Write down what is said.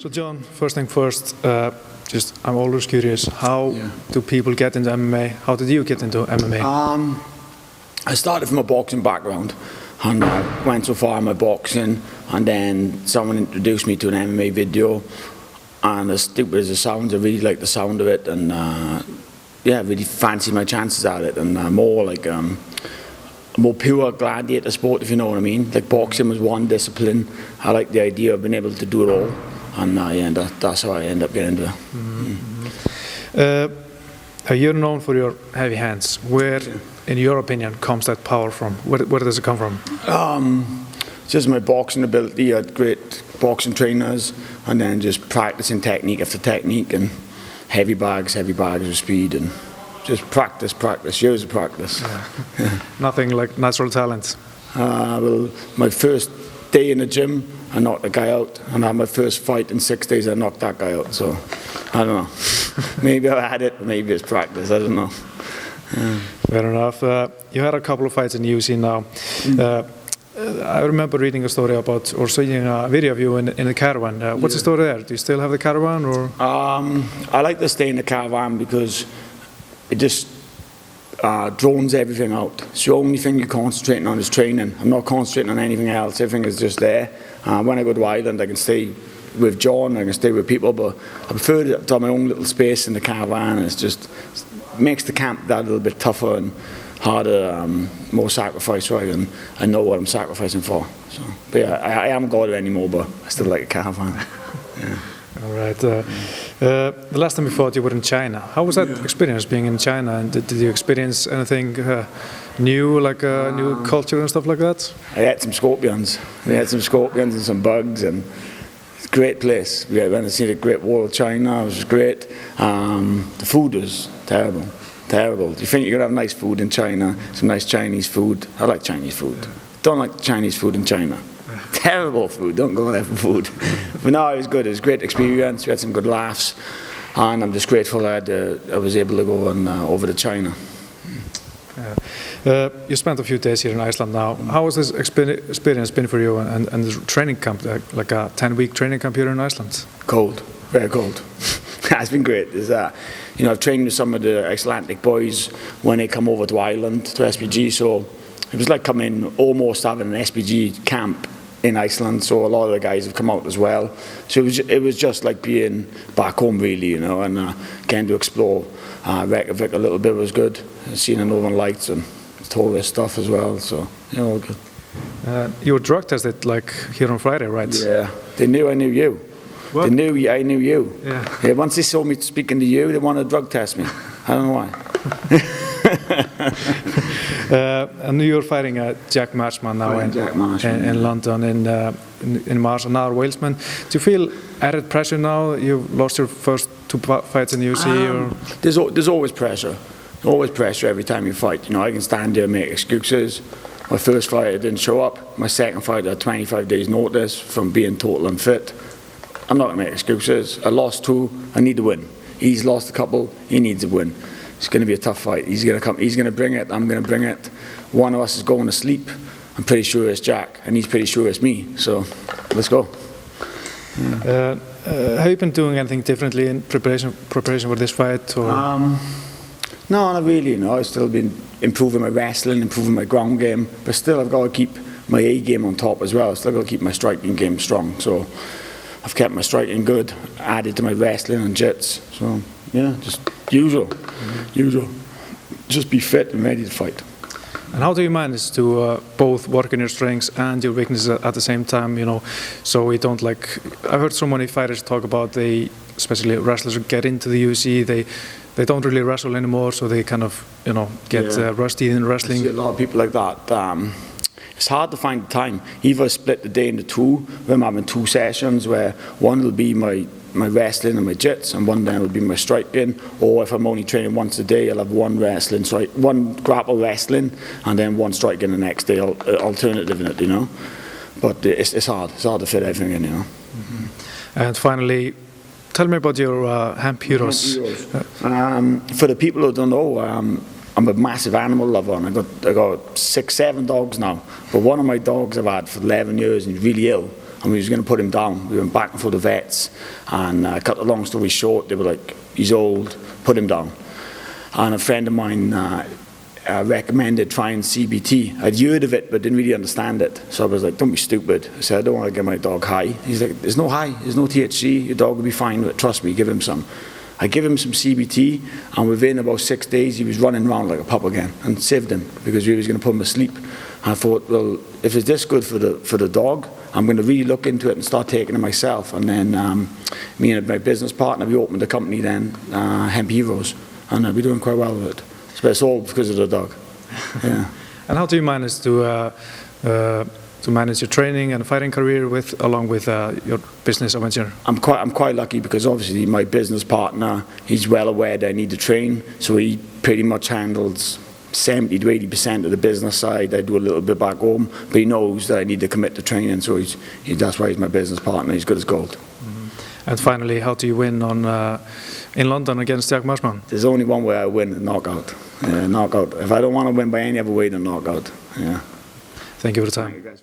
So John, first thing first, I'm always curious, how do people get into MMA? How did you get into MMA? I started from a boxing background and I went so far in my boxing, and then someone introduced me to an MMA video, and as stupid as it sounds, I really liked the sound of it, and really fancied my chances at it, and more like a more pure gladiator sport, if you know what I mean. Like boxing was one discipline. I like the idea of being able to do it all, and that's how I end up getting into it. Mm-hmm. You're known for your heavy hands. Where, in your opinion, comes that power from? Where does it come from? Just my boxing ability. I had great boxing trainers, and then just practicing technique after technique, and heavy bags of speed, and just practice, years of practice. Yeah. Nothing like natural talent. Well, my first day in the gym, I knocked a guy out, and I had my first fight in 6 days, I knocked that guy out. So, I don't know. Maybe I had it, maybe it's practice, I don't know. Fair enough. You had a couple of fights in the UFC now. I remember reading a story about, or seeing a video of you in the caravan. What's the story there? Do you still have the caravan, or? I like to stay in the caravan because it just drones everything out. It's the only thing you're concentrating on is training. I'm not concentrating on anything else. Everything is just there. When I go to Iceland, I can stay with John, I can stay with people, but I prefer to have my own little space in the caravan. It makes the camp that a little bit tougher and harder, more sacrifice, right? And I know what I'm sacrificing for. So, but yeah, I haven't got it anymore, but I still like a caravan. Yeah. All right. The last time we fought, you were in China. How was that experience being in China? And did you experience anything new, like a new culture and stuff like that? I had some scorpions. We had some scorpions and some bugs, and it's a great place. We went to see the Great Wall of China. It was great. The food was terrible. Terrible. Do you think you're going to have nice food in China? Some nice Chinese food. I like Chinese food. Don't like Chinese food in China. Terrible food. Don't go there for food. But no, it was good. It was a great experience. We had some good laughs, and I'm just grateful that I was able to go over to China. You spent a few days here in Iceland now. How has this experience been for you, and the training camp, like a 10-week training camp here in Iceland? Cold. Very cold. It's been great. I've trained with some of the Icelandic boys when they come over to Ireland, to SPG, so it was like coming, almost having an SPG camp in Iceland, so a lot of the guys have come out as well. So it was just like being back home, really, and getting to explore Reykjavik a little bit was good. Seeing the Northern Lights and all this stuff as well, so all good. You were drug tested like here on Friday, right? Yeah, they knew I knew you. What? They knew I knew you. Yeah. Once they saw me speaking to you, they wanted to drug test me. I don't know why. And you're fighting Jack Marshman now in London in March, another Walesman. Do you feel added pressure now? You've lost your first 2 fights in the UFC? Or? There's always pressure. Always pressure every time you fight. I can stand there and make excuses. My first fight, I didn't show up. My second fight, I had 25 days notice from being total unfit. I'm not going to make excuses. I lost 2. I need to win. He's lost a couple. He needs to win. It's going to be a tough fight. He's going to come. He's going to bring it. I'm going to bring it. One of us is going to sleep. I'm pretty sure it's Jack, and he's pretty sure it's me. So, let's go. Have you been doing anything differently in preparation for this fight? Or? No, not really. I've still been improving my wrestling, improving my ground game, but still I've got to keep my A game on top as well. I've still got to keep my striking game strong. So I've kept my striking good, added to my wrestling and jits. So yeah, just usual. Just be fit and ready to fight. And how do you manage to both work on your strengths and your weaknesses at the same time? So we don't I've heard so many fighters talk about especially wrestlers who get into the UFC, they don't really wrestle anymore, so they kind of get rusty in wrestling. I see a lot of people like that. It's hard to find the time. Either split the day into 2, where I'm having 2 sessions, where one will be my wrestling and my jits, and one then will be my striking. Or if I'm only training once a day, I'll have one grapple wrestling, and then one striking the next day, alternative in it, But it's hard. It's hard to fit everything in, Mm-hmm. And finally, tell me about your Hemp Heros. For the people who don't know, I'm a massive animal lover, and I got 6, 7 dogs now. But one of my dogs I've had for 11 years, and he's really ill. and we was going to put him down. We went back and forth the vets, and cut the long story short, they were like, he's old, put him down. And a friend of mine recommended trying CBT. I'd heard of it, but didn't really understand it. So I was like, don't be stupid. I said, I don't want to get my dog high. He's like, there's no high, there's no THC, your dog will be fine with it, trust me, give him some. I give him some CBT, and within about 6 days, he was running around like a pup again, and saved him, because we was going to put him asleep. And I thought, well, if it's this good for the dog, I'm going to really look into it and start taking it myself. And then me and my business partner, we opened a company then, Hemp Heros, and we're doing quite well with it. So it's all because of the dog. Yeah. And how do you manage to manage your training and fighting career along with your business adventure? I'm quite lucky, because obviously my business partner, he's well aware that I need to train, so he pretty much handles 70 to 80% of the business side. I do a little bit back home, but he knows that I need to commit to training, so that's why he's my business partner. He's good as gold. And finally, how do you win in London against Jack Marshman? There's only one way I win: knockout. Knockout. If I don't want to win by any other way, then knockout. Yeah. Thank you for the time. Thank you guys.